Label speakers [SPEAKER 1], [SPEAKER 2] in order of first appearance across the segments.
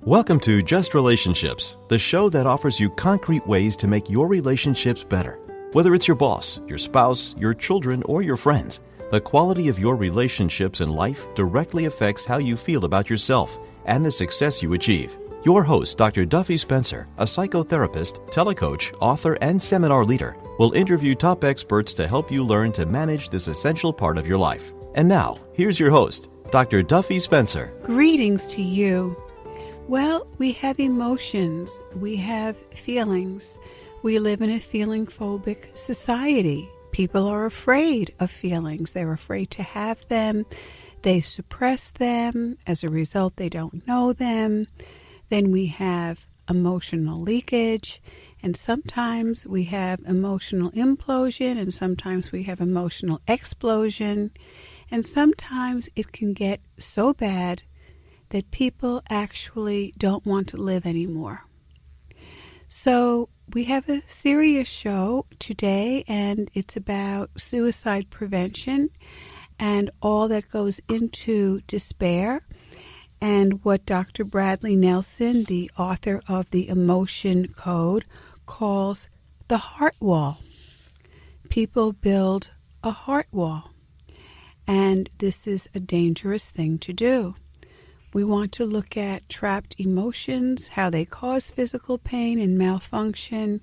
[SPEAKER 1] Welcome to Just Relationships, the show that offers you concrete ways to make your relationships better. Whether it's your boss, your spouse, your children, or your friends, the quality of your relationships in life directly affects how you feel about yourself and the success you achieve. Your host, Dr. Duffy Spencer, a psychotherapist, telecoach, author, and seminar leader, will interview top experts to help you learn to manage this essential part of your life. And now, here's your host, Dr. Duffy Spencer.
[SPEAKER 2] Greetings to you. Well, we have emotions, we have feelings. We live in a feeling-phobic society. People are afraid of feelings. They're afraid to have them. They suppress them. As a result, they don't know them. Then we have emotional leakage, and sometimes we have emotional implosion, and sometimes we have emotional explosion, and sometimes it can get so bad that people actually don't want to live anymore. So we have a serious show today, and it's about suicide prevention and all that goes into despair, and what Dr. Bradley Nelson, the author of the Emotion Code, calls the heart wall. People build a heart wall, and this is a dangerous thing to do. We want to look at trapped emotions, how they cause physical pain and malfunction,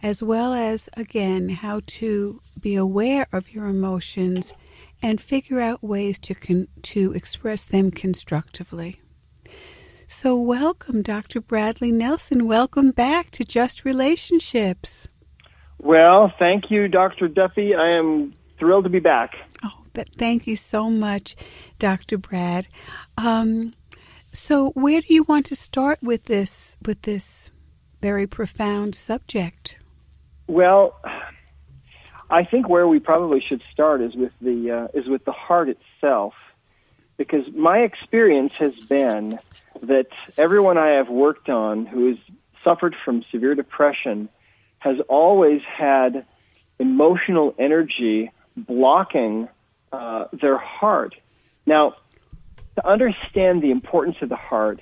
[SPEAKER 2] as well as, again, how to be aware of your emotions and figure out ways to express them constructively. So welcome, Dr. Bradley Nelson. Welcome back to Just Relationships.
[SPEAKER 3] Well, thank you, Dr. Duffy. I am thrilled to be back.
[SPEAKER 2] Thank you so much, Dr. Brad. So where do you want to start with this very profound subject?
[SPEAKER 3] Well, I think where we probably should start is with the heart itself, because my experience has been that everyone I have worked on who has suffered from severe depression has always had emotional energy blocking their heart. Now, to understand the importance of the heart,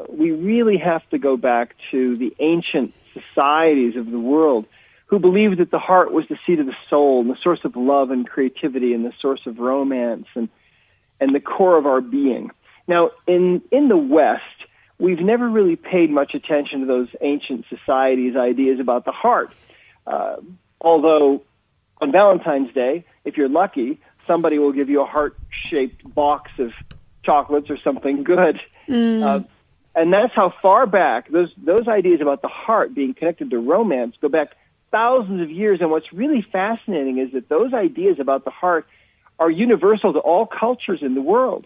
[SPEAKER 3] we really have to go back to the ancient societies of the world who believed that the heart was the seat of the soul and the source of love and creativity and the source of romance and the core of our being. Now, in the West, we've never really paid much attention to those ancient societies' ideas about the heart. Although on Valentine's Day, if you're lucky, somebody will give you a heart-shaped box of chocolates or something good. And that's how far back those ideas about the heart being connected to romance go back thousands of years. And what's really fascinating is that those ideas about the heart are universal to all cultures in the world.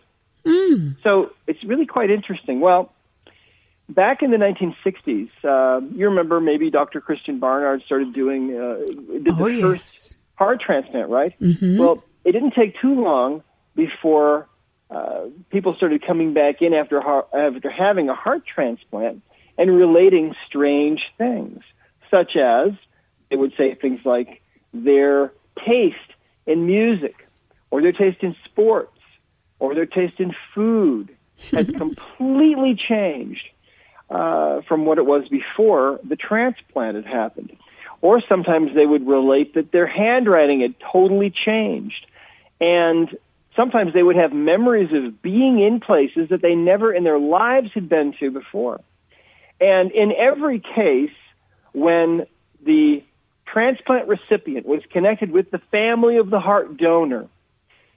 [SPEAKER 3] So it's really quite interesting. Well, back in the 1960s, you remember maybe Dr. Christian Barnard started doing the first heart transplant, right? Mm-hmm. Well, it didn't take too long before people started coming back in after having a heart transplant and relating strange things, such as they would say things like their taste in music or their taste in sports or their taste in food had completely changed from what it was before the transplant had happened. Or sometimes they would relate that their handwriting had totally changed. And sometimes they would have memories of being in places that they never in their lives had been to before. And in every case, when the transplant recipient was connected with the family of the heart donor,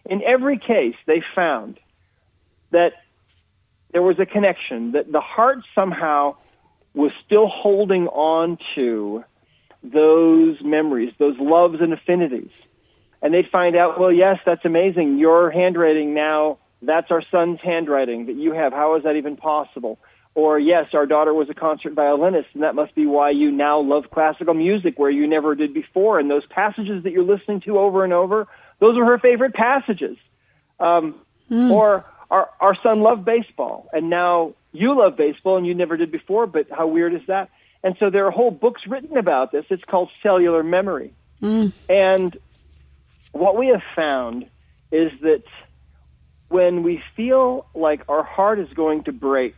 [SPEAKER 3] in every case they found that there was a connection, that the heart somehow was still holding on to those memories, those loves and affinities. And they'd find out, well, yes, that's amazing. Your handwriting now, that's our son's handwriting that you have. How is that even possible? Or, yes, our daughter was a concert violinist, and that must be why you now love classical music where you never did before. And those passages that you're listening to over and over, those are her favorite passages. Or our son loved baseball, and now you love baseball, and you never did before, but how weird is that? And so there are whole books written about this. It's called cellular memory. And what we have found is that when we feel like our heart is going to break,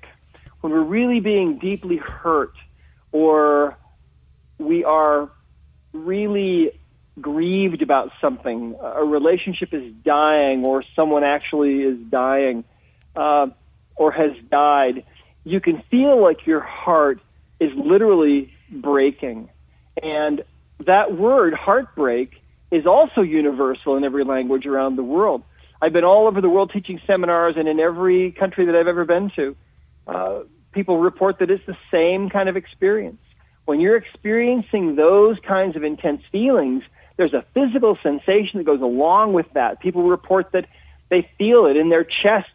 [SPEAKER 3] when we're really being deeply hurt, or we are really grieved about something, a relationship is dying, or someone actually is dying, or has died, you can feel like your heart is literally breaking. And that word, heartbreak, is also universal in every language around the world. I've been all over the world teaching seminars, and in every country that I've ever been to, people report that it's the same kind of experience. When you're experiencing those kinds of intense feelings, there's a physical sensation that goes along with that. People report that they feel it in their chest,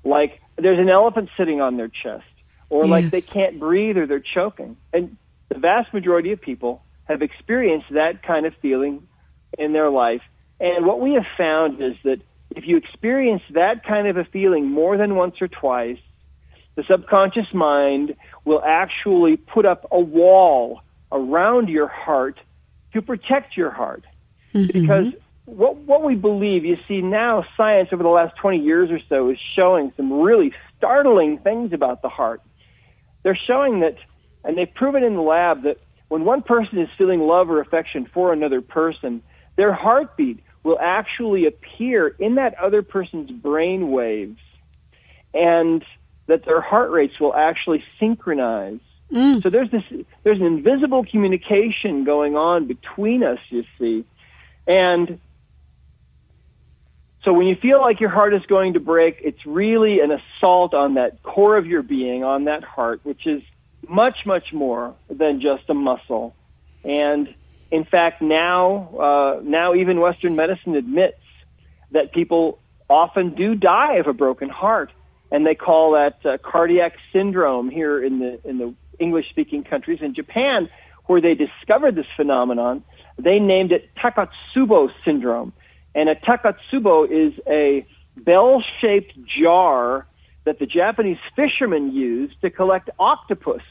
[SPEAKER 3] like there's an elephant sitting on their chest, or like they can't breathe or they're choking. And the vast majority of people have experienced that kind of feeling in their life. And what we have found is that if you experience that kind of a feeling more than once or twice, the subconscious mind will actually put up a wall around your heart to protect your heart. Mm-hmm. Because what we believe, you see now science over the last 20 years or so is showing some really startling things about the heart. They're showing that, and they've proven in the lab, that when one person is feeling love or affection for another person, their heartbeat will actually appear in that other person's brain waves, and that their heart rates will actually synchronize. So there's an invisible communication going on between us, you see. And so when you feel like your heart is going to break, it's really an assault on that core of your being, on that heart, which is much, much more than just a muscle. And in fact, now even Western medicine admits that people often do die of a broken heart, and they call that cardiac syndrome here in the English-speaking countries. In Japan, where they discovered this phenomenon, they named it Takotsubo syndrome. And a Takotsubo is a bell-shaped jar that the Japanese fishermen used to collect octopus.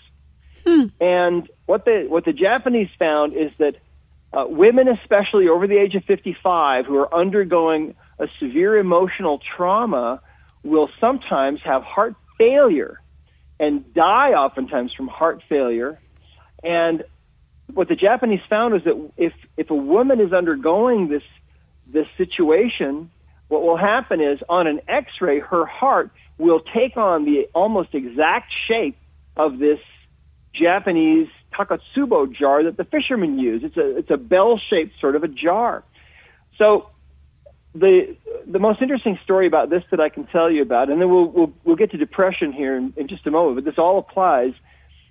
[SPEAKER 3] And what the Japanese found is that women, especially over the age of 55, who are undergoing a severe emotional trauma, will sometimes have heart failure and die oftentimes from heart failure. And what the Japanese found is that if a woman is undergoing this situation, what will happen is on an X-ray, her heart will take on the almost exact shape of this Japanese Takotsubo jar that the fishermen use. It's a bell-shaped sort of a jar. So the most interesting story about this that I can tell you about, and then we'll get to depression here in just a moment, but this all applies.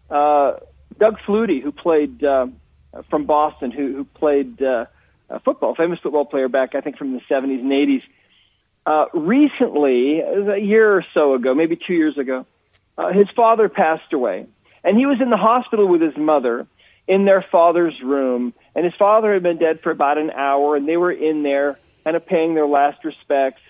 [SPEAKER 3] Doug Flutie, who played from Boston, who played football, famous football player back, I think, from the 70s and 80s. Recently, a year or so ago, maybe 2 years ago, his father passed away. And he was in the hospital with his mother in their father's room. And his father had been dead for about an hour, and they were in there kind of paying their last respects.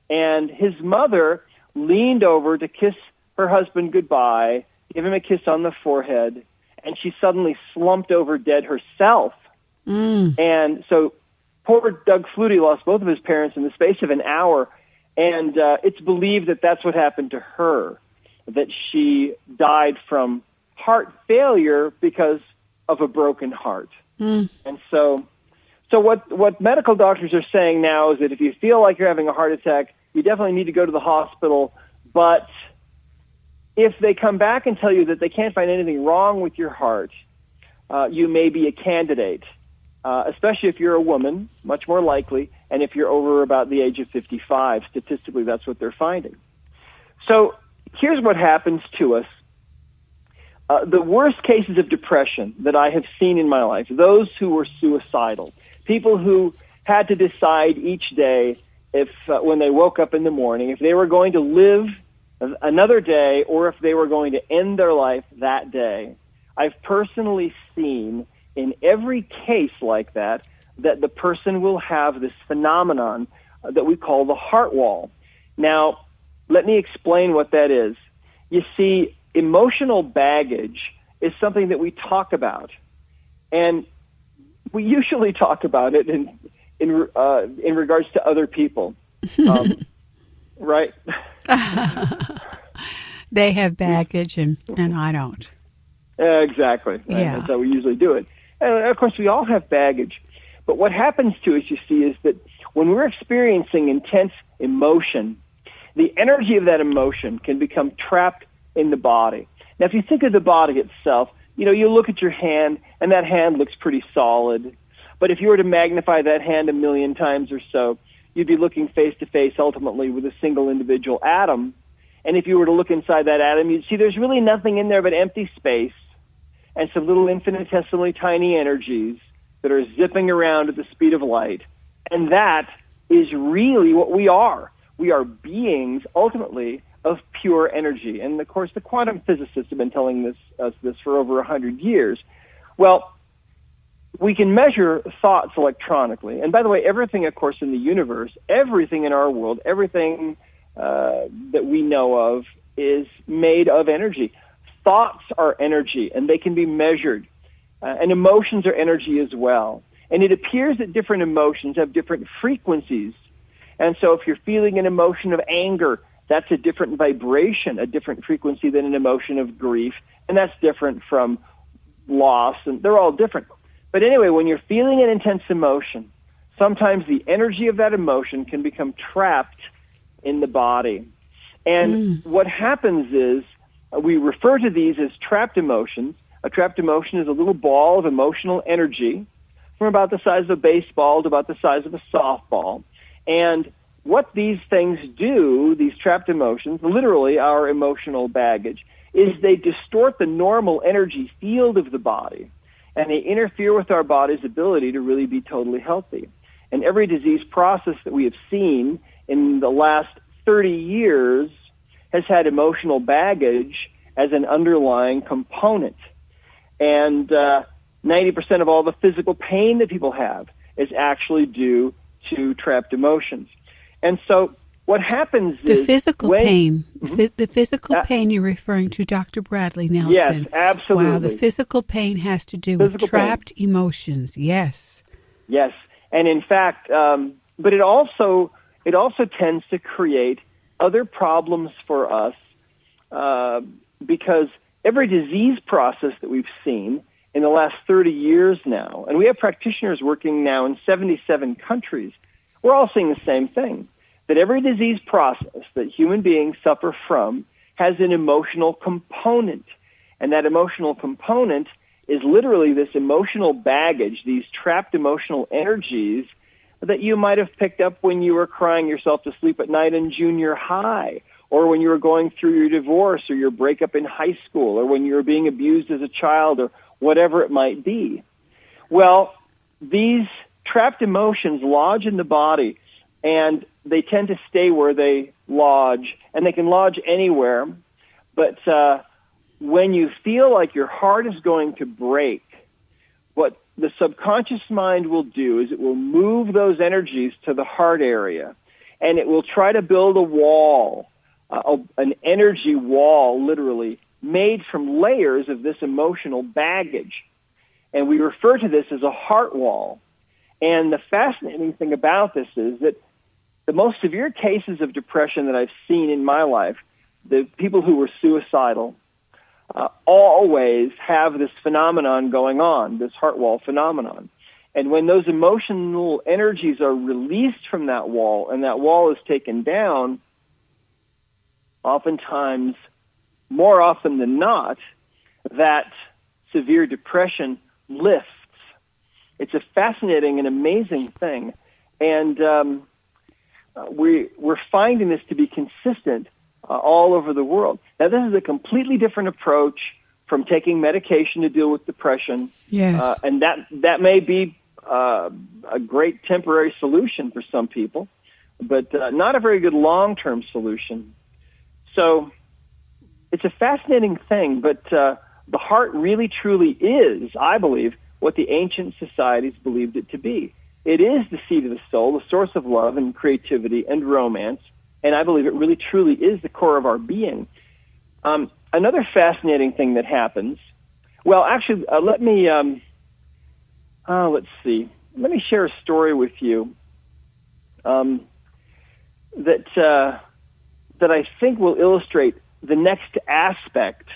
[SPEAKER 3] And his mother leaned over to kiss her husband goodbye, give him a kiss on the forehead, and she suddenly slumped over dead herself. And so poor Doug Flutie lost both of his parents in the space of an hour, and it's believed that that's what happened to her, that she died from heart failure because of a broken heart. And so what medical doctors are saying now is that if you feel like you're having a heart attack, you definitely need to go to the hospital. But if they come back and tell you that they can't find anything wrong with your heart, you may be a candidate, especially if you're a woman, much more likely, and if you're over about the age of 55. Statistically, that's what they're finding. So here's what happens to us. The worst cases of depression that I have seen in my life, those who were suicidal, people who had to decide each day if, when they woke up in the morning, if they were going to live another day or if they were going to end their life that day. I've personally seen in every case like that the person will have this phenomenon that we call the heart wall. Now, let me explain what that is. You see, emotional baggage is something that we talk about, and we usually talk about it in regards to other people, right?
[SPEAKER 2] They have baggage and I don't.
[SPEAKER 3] Exactly. Right?
[SPEAKER 2] Yeah.
[SPEAKER 3] That's how we usually do it. And, of course, we all have baggage. But what happens to us, you see, is that when we're experiencing intense emotion, the energy of that emotion can become trapped in the body. Now, if you think of the body itself, you look at your hand, and that hand looks pretty solid. But if you were to magnify that hand 1,000,000 times or so, you'd be looking face-to-face ultimately with a single individual atom. And if you were to look inside that atom, you'd see there's really nothing in there but empty space and some little infinitesimally tiny energies that are zipping around at the speed of light. And that is really what we are. We are beings, ultimately, of pure energy. And, of course, the quantum physicists have been telling us this for over 100 years. Well, we can measure thoughts electronically. And, by the way, everything, of course, in the universe, everything in our world, everything that we know of is made of energy. Thoughts are energy, and they can be measured. And emotions are energy as well. And it appears that different emotions have different frequencies. And so if you're feeling an emotion of anger, that's a different vibration, a different frequency than an emotion of grief. And that's different from loss, and they're all different. But anyway, when you're feeling an intense emotion, sometimes the energy of that emotion can become trapped in the body. And what happens is we refer to these as trapped emotions. A trapped emotion is a little ball of emotional energy from about the size of a baseball to about the size of a softball. And what these things do, these trapped emotions, literally our emotional baggage, is they distort the normal energy field of the body, and they interfere with our body's ability to really be totally healthy. And every disease process that we have seen in the last 30 years has had emotional baggage as an underlying component. And 90% of all the physical pain that people have is actually due to trapped emotions. And so what happens
[SPEAKER 2] the
[SPEAKER 3] is...
[SPEAKER 2] Physical pain. The physical pain you're referring to, Dr. Bradley Nelson.
[SPEAKER 3] Yes, absolutely.
[SPEAKER 2] Wow, the physical pain has to do with trapped emotions. Yes.
[SPEAKER 3] Yes. And in fact, but it also tends to create other problems for us because every disease process that we've seen in the last 30 years now, and we have practitioners working now in 77 countries, we're all seeing the same thing, that every disease process that human beings suffer from has an emotional component. And that emotional component is literally this emotional baggage, these trapped emotional energies that you might have picked up when you were crying yourself to sleep at night in junior high, or when you were going through your divorce or your breakup in high school, or when you were being abused as a child, or whatever it might be. Well, these trapped emotions lodge in the body, and they tend to stay where they lodge, and they can lodge anywhere. But when you feel like your heart is going to break, what the subconscious mind will do is it will move those energies to the heart area, and it will try to build a wall, an energy wall, literally, made from layers of this emotional baggage. And we refer to this as a heart wall. And the fascinating thing about this is that the most severe cases of depression that I've seen in my life, the people who were suicidal, always have this phenomenon going on, this heart wall phenomenon. And when those emotional energies are released from that wall and that wall is taken down, oftentimes, more often than not, that severe depression lifts. It's a fascinating and amazing thing. And we're finding this to be consistent all over the world. Now, this is a completely different approach from taking medication to deal with depression.
[SPEAKER 2] Yes.
[SPEAKER 3] And that may be a great temporary solution for some people, but not a very good long-term solution. So it's a fascinating thing, but the heart really truly is, I believe, what the ancient societies believed it to be. It is the seat of the soul, the source of love and creativity and romance, and I believe it really truly is the core of our being. Another fascinating thing that happens, well, actually, let me share a story with you that I think will illustrate the next aspect